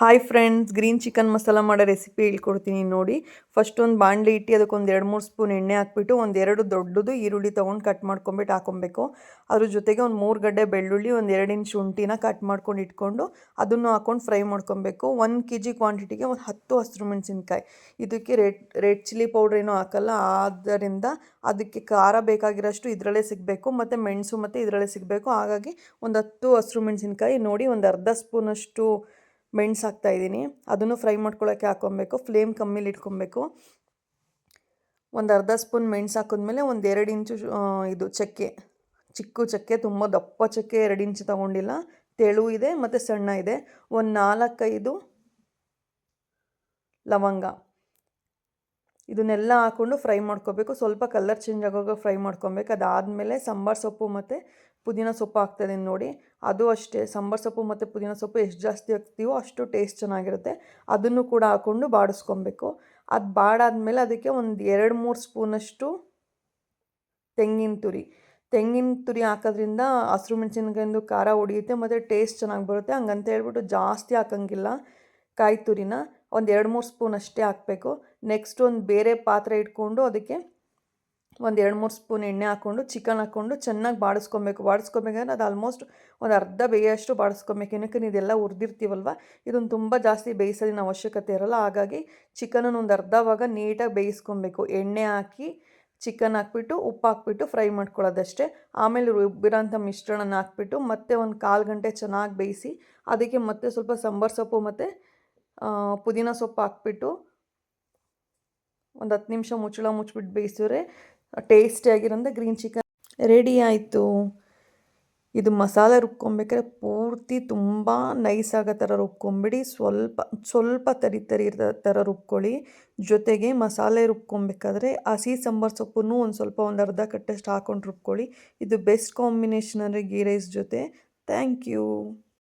Hi friends, green chicken masala ಮಾಡೋ recipe ಹೇಳ್ಕೊಡ್ತೀನಿ ನೋಡಿ. ಫಸ್ಟ್ ಒಂದು ಬಾಣಲಿ ಇಟ್ಟು ಅದಕ್ಕೊಂದು 2-3 ಸ್ಪೂನ್ ಎಣ್ಣೆ ಹಾಕ್ಬಿಟ್ಟು ಒಂದೆರಡು ದೊಡ್ಡದು ಈರುಳ್ಳಿ ತೊಗೊಂಡು ಕಟ್ ಮಾಡ್ಕೊಂಬಿಟ್ಟು ಹಾಕೊಬೇಕು. ಅದ್ರ ಜೊತೆಗೆ ಒಂದು 3 ಗಡ್ಡೆ ಬೆಳ್ಳುಳ್ಳಿ, ಒಂದು 2 ಇಂಚ್ ಶುಂಠಿನ ಕಟ್ ಮಾಡ್ಕೊಂಡು ಇಟ್ಕೊಂಡು ಅದನ್ನು ಹಾಕ್ಕೊಂಡು ಫ್ರೈ ಮಾಡ್ಕೊಬೇಕು. 1 kg ಕ್ವಾಂಟಿಟಿಗೆ ಒಂದು 10 ಹಸಿರು ಮೆಣಸಿನ್ಕಾಯಿ. ಇದಕ್ಕೆ ರೆಡ್ ಚಿಲ್ಲಿ ಪೌಡ್ರ್ ಏನೂ ಹಾಕಲ್ಲ, ಆದ್ದರಿಂದ ಅದಕ್ಕೆ ಖಾರ ಬೇಕಾಗಿರೋಷ್ಟು ಇದರಲ್ಲೇ ಸಿಗಬೇಕು ಮತ್ತು ಮೆಣಸು ಮತ್ತು ಇದರಲ್ಲೇ ಸಿಗಬೇಕು. ಹಾಗಾಗಿ ಒಂದು 10 ಹಸಿರು ಮೆಣಸಿನ್ಕಾಯಿ ನೋಡಿ, ಒಂದು ಅರ್ಧ ಸ್ಪೂನಷ್ಟು ಮೆಣಸು ಹಾಕ್ತಾಯಿದ್ದೀನಿ. ಅದನ್ನು ಫ್ರೈ ಮಾಡ್ಕೊಳ್ಳೋಕ್ಕೆ ಹಾಕ್ಕೊಬೇಕು. ಫ್ಲೇಮ್ ಕಮ್ಮಿಲಿ ಇಟ್ಕೊಬೇಕು. ಒಂದು ಅರ್ಧ ಸ್ಪೂನ್ ಮೆಣಸು ಹಾಕಿದ್ಮೇಲೆ ಒಂದು 2 ಇಂಚು ಇದು ಚಕ್ಕೆ, ಚಿಕ್ಕ ಚಕ್ಕೆ, ತುಂಬ ದಪ್ಪ ಚಕ್ಕೆ 2 ಇಂಚು ತೊಗೊಂಡಿಲ್ಲ, ತೆಳು ಇದೆ ಮತ್ತು ಸಣ್ಣ ಇದೆ. ಒಂದು 4-5 ಲವಂಗ, ಇದನ್ನೆಲ್ಲ ಹಾಕ್ಕೊಂಡು ಫ್ರೈ ಮಾಡ್ಕೋಬೇಕು. ಸ್ವಲ್ಪ ಕಲರ್ ಚೇಂಜ್ ಆಗೋವಾಗ ಫ್ರೈ ಮಾಡ್ಕೊಬೇಕು. ಅದಾದಮೇಲೆ ಸಾಂಬಾರು ಸೊಪ್ಪು ಮತ್ತು ಪುದೀನ ಸೊಪ್ಪು ಹಾಕ್ತಾಯಿದ್ದೀನಿ ನೋಡಿ. ಅದು ಅಷ್ಟೇ, ಸಾಂಬಾರು ಸೊಪ್ಪು ಮತ್ತು ಪುದೀನ ಸೊಪ್ಪು ಎಷ್ಟು ಜಾಸ್ತಿ ಹಾಕ್ತೀವೋ ಅಷ್ಟು ಟೇಸ್ಟ್ ಚೆನ್ನಾಗಿರುತ್ತೆ. ಅದನ್ನು ಕೂಡ ಹಾಕ್ಕೊಂಡು ಬಾಡಿಸ್ಕೊಬೇಕು. ಅದು ಬಾಡಾದಮೇಲೆ ಅದಕ್ಕೆ ಒಂದು 2-3 ಸ್ಪೂನಷ್ಟು ತೆಂಗಿನ ತುರಿ ಹಾಕೋದ್ರಿಂದ ಹಸಿರು ಮೆಣಸಿನ್ಕಾಯಿಂದ ಖಾರ ಹೊಡಿಯುತ್ತೆ ಮತ್ತು ಟೇಸ್ಟ್ ಚೆನ್ನಾಗಿ ಬರುತ್ತೆ. ಹಂಗಂತ ಹೇಳ್ಬಿಟ್ಟು ಜಾಸ್ತಿ ಹಾಕೋಂಗಿಲ್ಲ. ಕಾಯಿ ತುರಿನ ಒಂದು 2-3 ಸ್ಪೂನ್ ಅಷ್ಟೇ ಹಾಕಬೇಕು. ನೆಕ್ಸ್ಟ್ ಒಂದು ಬೇರೆ ಪಾತ್ರೆ ಇಟ್ಕೊಂಡು ಅದಕ್ಕೆ ಒಂದು 2-3 ಸ್ಪೂನ್ ಎಣ್ಣೆ ಹಾಕ್ಕೊಂಡು ಚಿಕನ್ ಹಾಕ್ಕೊಂಡು ಚೆನ್ನಾಗಿ ಬಾಡಿಸ್ಕೊಬೇಕಂದ್ರೆ ಅದು ಆಲ್ಮೋಸ್ಟ್ ಒಂದು ಅರ್ಧ ಬೇಯೋಷ್ಟು ಬಾಡಿಸ್ಕೊಬೇಕು. ಏನಕ್ಕೆ ಇದೆಲ್ಲ ಹುರಿದಿರ್ತೀವಲ್ವ, ಇದನ್ನು ತುಂಬ ಜಾಸ್ತಿ ಬೇಯಿಸೋದಿನ ಅವಶ್ಯಕತೆ ಇರೋಲ್ಲ. ಹಾಗಾಗಿ ಚಿಕನನ್ನು ಒಂದು ಅರ್ಧ ಭಾಗ ನೀಟಾಗಿ ಬೇಯಿಸ್ಕೊಬೇಕು. ಎಣ್ಣೆ ಹಾಕಿ ಚಿಕನ್ ಹಾಕ್ಬಿಟ್ಟು ಉಪ್ಪು ಹಾಕ್ಬಿಟ್ಟು ಫ್ರೈ ಮಾಡ್ಕೊಳ್ಳೋದಷ್ಟೇ. ಆಮೇಲೆ ರುಬ್ಬಿರೋಂಥ ಮಿಶ್ರಣನ ಹಾಕ್ಬಿಟ್ಟು ಮತ್ತೆ ಒಂದು 1/4 ಗಂಟೆ ಚೆನ್ನಾಗಿ ಬೇಯಿಸಿ ಅದಕ್ಕೆ ಮತ್ತೆ ಸ್ವಲ್ಪ ಸಾಂಬಾರು ಸೊಪ್ಪು ಮತ್ತು ಪುದೀನ ಸೊಪ್ಪು ಹಾಕ್ಬಿಟ್ಟು ಒಂದು 10 ನಿಮಿಷ ಮುಚ್ಚಿಬಿಟ್ಟು ಬೇಯಿಸಿದ್ರೆ ಟೇಸ್ಟಿಯಾಗಿರೋಂಥ ಗ್ರೀನ್ ಚಿಕನ್ ರೆಡಿ ಆಯಿತು. ಇದು ಮಸಾಲೆ ರುಬ್ಕೊಬೇಕಾದ್ರೆ ಪೂರ್ತಿ ತುಂಬ ನೈಸ್ ಆಗೋ ಥರ ರುಬ್ಕೊಂಬಿಡಿ. ಸ್ವಲ್ಪ ತರಿ ಇರೋ ಥರ ರುಬ್ಕೊಳ್ಳಿ. ಜೊತೆಗೆ ಮಸಾಲೆ ರುಬ್ಕೊಬೇಕಾದ್ರೆ ಹಸಿ ಸಾಂಬಾರು ಸೊಪ್ಪನ್ನು ಒಂದು ಅರ್ಧ ಕಟ್ಟಷ್ಟು ಹಾಕ್ಕೊಂಡು ರುಬ್ಕೊಳ್ಳಿ. ಇದು ಬೆಸ್ಟ್ ಕಾಂಬಿನೇಷನ್ ಅಂದರೆ ಗೀ ರೈಸ್ ಜೊತೆ. Thank you.